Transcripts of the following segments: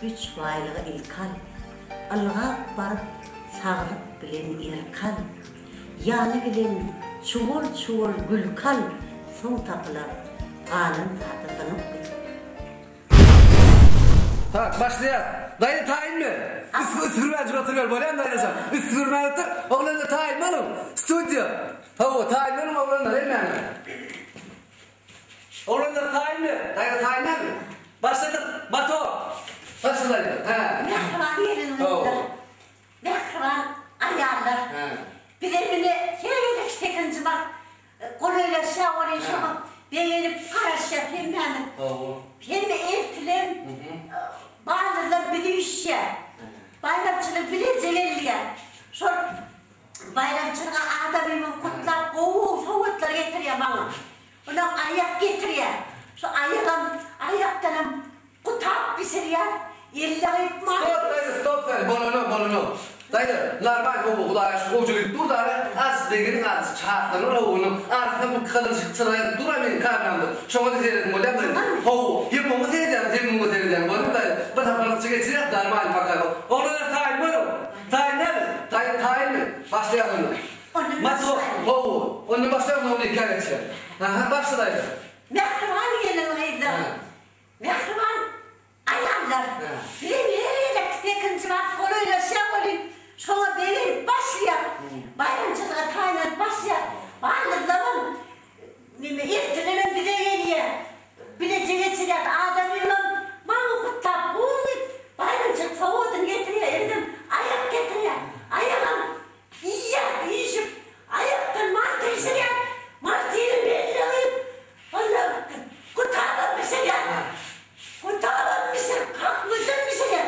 güç baylığı ilkan, ılgap barıp sağlık bilen erkan, yanı bilen çuğul gülkan, son tapılar kanın tatılınıp bilen. Tak, başlayalım. Dayı tayin mi? Üstürmeci oturuyor, böyle mi dayıcam? Üstürmeci otur, oğlanla tayin mi oğlum? Stüdyo. Tavu, tayin mi oğlum oğlanla, değil mi? Oğlanla tayin mi? Dayı tayin mi? Başladık, Bato. Başla dayı. Mehriban yerin önünde. Mehriban ayarlar. Bilemini yemedik sekinci bak. Koluyla şavarı şama. Beğenip karaş yapayım hemen. Hem eltilem. Bağlılar bir işe. Bayramçılık bile zeleliye. Sonra bayramçılığa adamımın kutlap soğutlar getiriyor bana. Ondan ayak getiriyor. Şu ayaktan kutap pişiriyor. Elleri ipman. Stop dayı, bolunu. Dayı, normal bu kulaş, uculuk dur da az deginin az çağatlanır oğlum. Arkada bu kılıcık çıraya duramayın kavramda. Şoma da seyredin bu lafları. Hoğu, hepimiz seyredin. Bunu da bana balıkçı geçirir, normal bakalım. Orada tayin mi oğlum? Tayin ne? Tayin mi? Başlayalım onu. Mato, hoğu. Onu başlayalım onu hikaye edeceğim. Başla dayı. Mehriban yerin hayırlı. Mehriban ayarlar. Bilemeyerek sekinci bak koluyla şavarı. Sonra benim başlıyor. Bayramçılığa tayin başlıyor. Bazı zaman irtilerin bile geliyor. Bilece geçiriyor. Adamımın bana kutlap bayramçılık soğudun getiriyor. Elim ayak getiriyor. Ayağım yiyip ayaktan mantı işiriyor. Mantıyı belli alıp onunla kutabım işiriyor. Kutabım işiriyor. Kalkmışım işiriyor.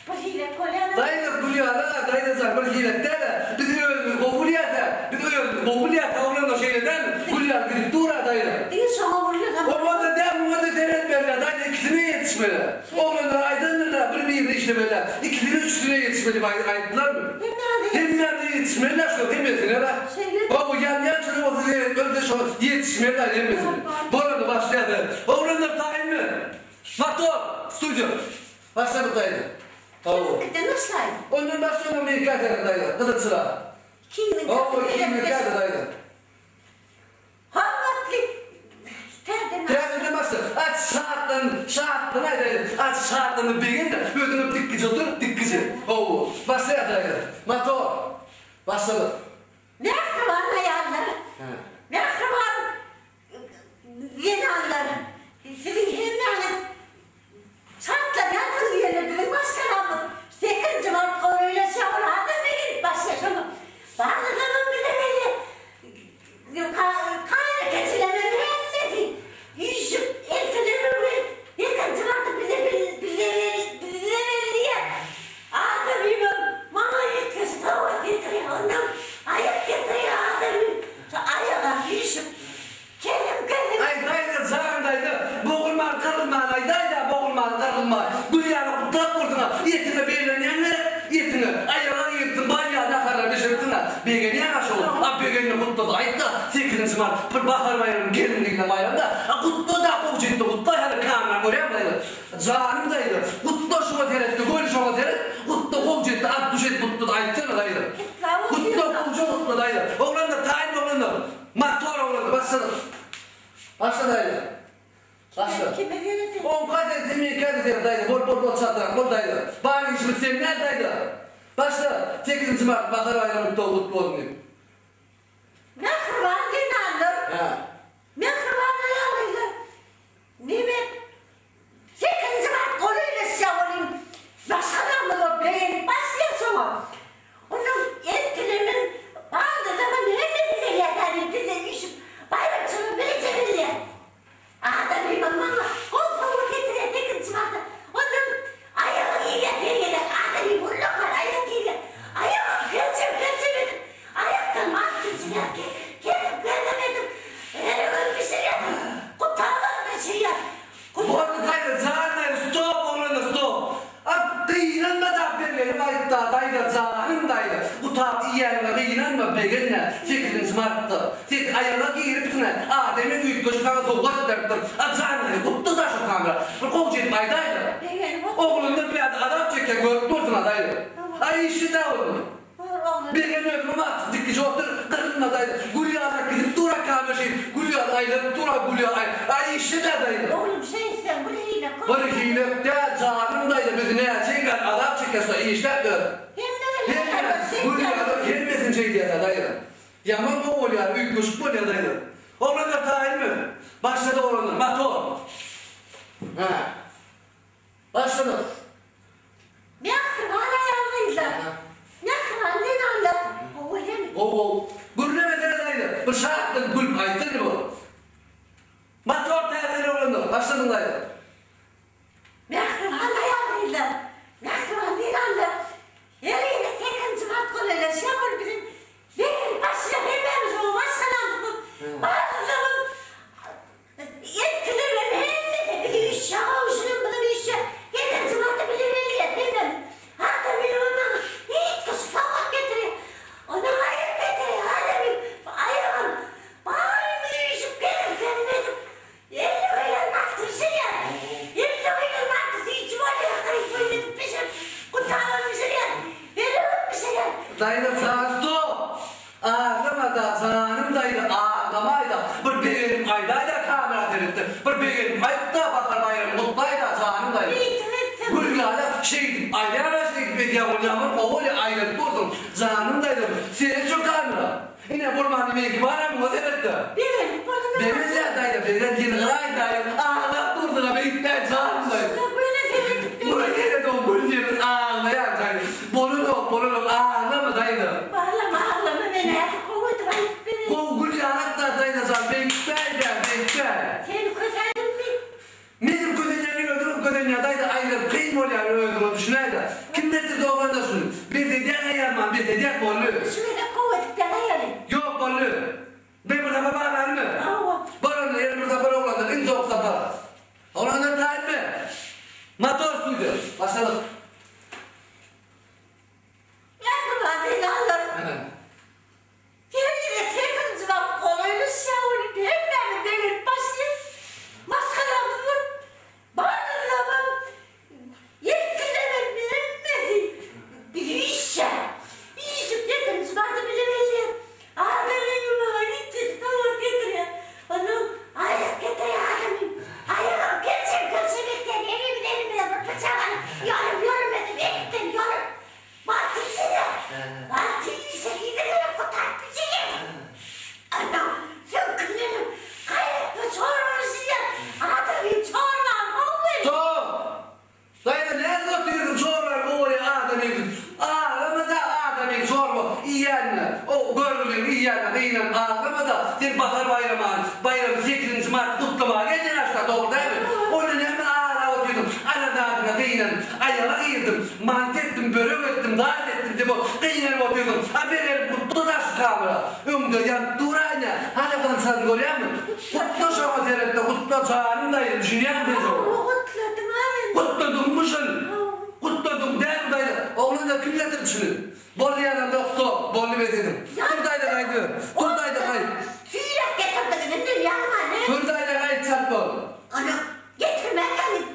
Bu hile kolyana. Dayı da kuruyor da, dayı da zar, bu hile de. Biz kovuliyata, onun o şeyden kuruyor, gidip dura dayı. Değil sana vuruyor da. Ormanda devamında seyretmeliler, dayı ikisine yetişmeli. Oğlanlar aydınlarla birbirini işlemeliler. İkisine üçüne yetişmeli aydınlar mı? Hem nerede yetişmeliler şu hemesine de. Baba yan çocuk olsa seyretmeli de şu yetişmeliler hemesine. Bu arada başlayalım. Oğlanlar tayin mi? Mato, stüdyo. Başladık dayı. Nasıl? Ondan başlayalım bir hikaye ederim dayı. Kıdık sıra. Kimin hikaye dayı. Teyze demezsin. Aç şahatlan haydi. Aç şahatlanı bilgin de ödünüp dikkici otur, dikkici. Başlayalım dayı. Mato. Başladık. Mehriban ayarlar. Mehriban yeni anlar. Sizin hemen şartlar yakın yerlerdir. Başlayalım. Sekinci var koluyla şavur. Adam benim başlayalım. Bazı zaman bile kayna geçilemem hemmesi. Yüşüp eltilemem. Sekinci vardı bize veriliye. Adamım bana yetkisi soğuk getiriyor. Ondan ayak getiriyor adamım. Ayağa yüşüp kelim. Ay dayı zahım dayı. Boğulman kırılman ay dayı boğulman kırılman. Dünyanı kutlak vurduna. Yetine beylerini yanına. Yetine ayağa yırttın. Bayağı ne kadar bir şey yırttın. Begeni yanaş olur. Begeni kutladı. Ayıtta 8. Mart. Bir bahar bayramı gelinliğine bayramda. Kutlu da kovcuydu. Kutlu yani kamera görüyor dayı. Zahım dayı. Kutlu şuna teretti. Gol şuna teretti. Kutlu kovcuydu. At düşet kutlu. Ayıtta dayı. Kutlu kovcu kutlu dayı. Oğlanlar tayin oğlanlar. Mattor oğlanlar. Başla dayı. Başla. Kime verildi? On kadar demeyi kadar dayı. Bol çatlar. Bol dayı. Bari işimiz senin neredeydi? Başla. 8. Mart bahar bayramı kutlu olsun. Mehriban yeni anlar. Mehriban ayarlar. Nimet 8. Mart koluyla şavurayım. Başkadan mı o beyin başlıyor sonra. Onun eltilemin bazı zaman hemine bile yeterim. Dile yüşüp bayramçının bile cebirliyor. Adamım bana kol soğuk getiriyor 8. Mart'ta. Onun ayağı yiyor. Adamım bulluklar ayak yiyor. Ayağı geçemedim. Ayaktan mantı içine gelip gelemedim. Elime bir şey yap. Kutalım bir şey yap. Bu arada dayı zahane stop oğlanı stop. Inanma da benim ayıtta dayı zahane dayı. Bu tabi yerine inanma begenle 8. Mart'ta. Tek ayağa girip tüne. Adem'in uyut koşu kana soğuk derttir. Zahane kutlu da şu kamera. Bu kovcuydu dayı. Oğlunda bir adam çeker görüp durdun adayı. Ay işi de oldu. Bir gün öldüm ama dikiş otur kadının adayı. Gülüyorlar gidip dura kalmışım. Gülüyor adayları dura gülüyor ay. Ay işi de adayı. Oğlum şey sen bu hile. Bu hile de canımdaydı bizi ne çeker adam çekerse iyi işler diyor. Gülüyor gelmesin şey diye adayı. Yaman mı oluyor? Büyük kuş bu ne adayı? Oğlanlar tayin mi? Başladı oğlanlar. Mator. Başladı. Ne yaptın? Hala yalnızlar. Ne yaptın? Ne yaptın? Oo. Gülüne meselesiydi. Bu şartın gül ayıttın mı bu? Mator tayinleri oğlanlar. Başladın dayı. Ne yaptın? Hala yalnızlar. Ne yaptın? Ne yaptın? Yerine sekiz mat koluyla şey yapın bizim. Benim başına hepimiz o maşalan. Bazı zaman yettiler ve benim de bir iş ya. Şunun bana bir iş ya. Sekiz matı bilir ya. Bilmem. Hatta bir ondan hiç kuşu falan getiriyor. Ona ayıp getiriyor. Hadi bir ayağım. Bari bir işip gelir kendim. 50 milyon naktışı ya. 50 milyon naktışı hiç var ya. Kayıp böyle bir şey. Kurtarmamışım ya. Veriyormuşum ya. Dayı da sarstı. Ağlama da sanım dayı ağlamaydı. Bir benim aydayda kamera teretti. Bir benim ayıpta bakar bayram mutlayda sanım dayı. Gülgâda şeydim. Aylana şeydim. Bediyamın yamın oğlu aylanıp durdum. Sanım dayı. Seni çok kamera. Yine burmanı meyki var mı? O teretti. Benim bana ne? Deniz ya dayı. Benim girgay dayı. Ağlap durduğuna beyitten sanım dayı. Böyle seni Böyle de o gülcerin ağlayan dayı. Bolun ağlama dayı. Ağlama beni. Kovudu beni. Kovgul yanakta dayanacağım, bekler. Seni köseldin mi? Nedir ködenlerini öldürüp ködenlerdaydı ayları kıyım oluyor öldürüp düşüneydi. Kim nedir doğrunda şunu? Bir de diğer yanman, bir de diğer bollu. Şöyle kovuduk da hayalım. Yok bollu. Ben burada baba var mı? Ama. Baronun yerimizde para olanlar, en çok sapar. Olanlar tayin mi? Mator suydu. Başladık. Yakma beni alırım. Yerine sekiz bak kolaylı şavunu demlerim benim başı. Maskaramın bağırlamam. Yetkilemem emmedi. Bir işe. İşim dediniz vardı bile belli. Ağabeyim bana gitti. Tamam getiriyor. Onu ayak getiriyor ağabeyim. Ayak götürmekten elimle bıçağını yorum edin. Yorum. Batıysa da. Batıysa gidiyor kurtardı seni. Anam sen kızım. Kaybetme çorması ya. Ağabeyim çorman. Dayı nerede oturuyorsun çorlar bu oraya adamın. Ağlama da adamın çorba. İyiyenle. O görülün iyiyenle değilim ağlama da. Sen bakar bayramı 8. Mart kutlamaya geldin aşağı doğru değil mi? Onun hemen ağla oturdum. Anadağına değilim. Ayağına girdim. Mant ettim, börek ettim, dağıt ettim diye bu. Değilim oturdum. Haberlerim kutlu da şu kamera. Ömdü yan durayla. Hala bana sen görüyor musun? Kutlu şama terette kutlu çağırın dayı. Düşünüyor musun? Kutladım ağabeyim. Kutladım der dayı. Oğlun da kim getirdi şunu? Bollu yanında yoktu. Bollu be dedim. Dur dayı kaydı. Dur dayı kaydı. Tüyrak getirdi dedim yakma ne? Dur dayı kaydı çarp bol. Ana getirme kendin.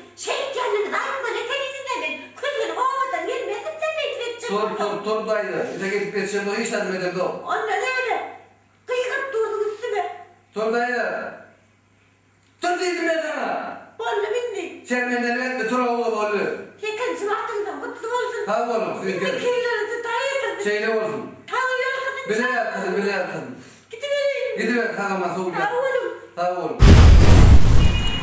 Kendini kayma ne kendini dedim. Kızın oğladan gelmedim de bekleteceğim. Dur dayı. Bir de gidip geçeceğim o hiç tadım ederdi o. Anne nerede? Kıykıp durdun üstüme. Dur dayı. Dur dedim ben sana. Bollu bindi. Sen benden etme dur oğlu bollu. Yakın sıvaktın mutlu olsun. Tav oğlum. Kirleri daha Şeyle olsun. Tav Bile yap kadın. Gidivereyim. Gidiver kalama soğuk yap. Tav oğlum. Tav oğlum.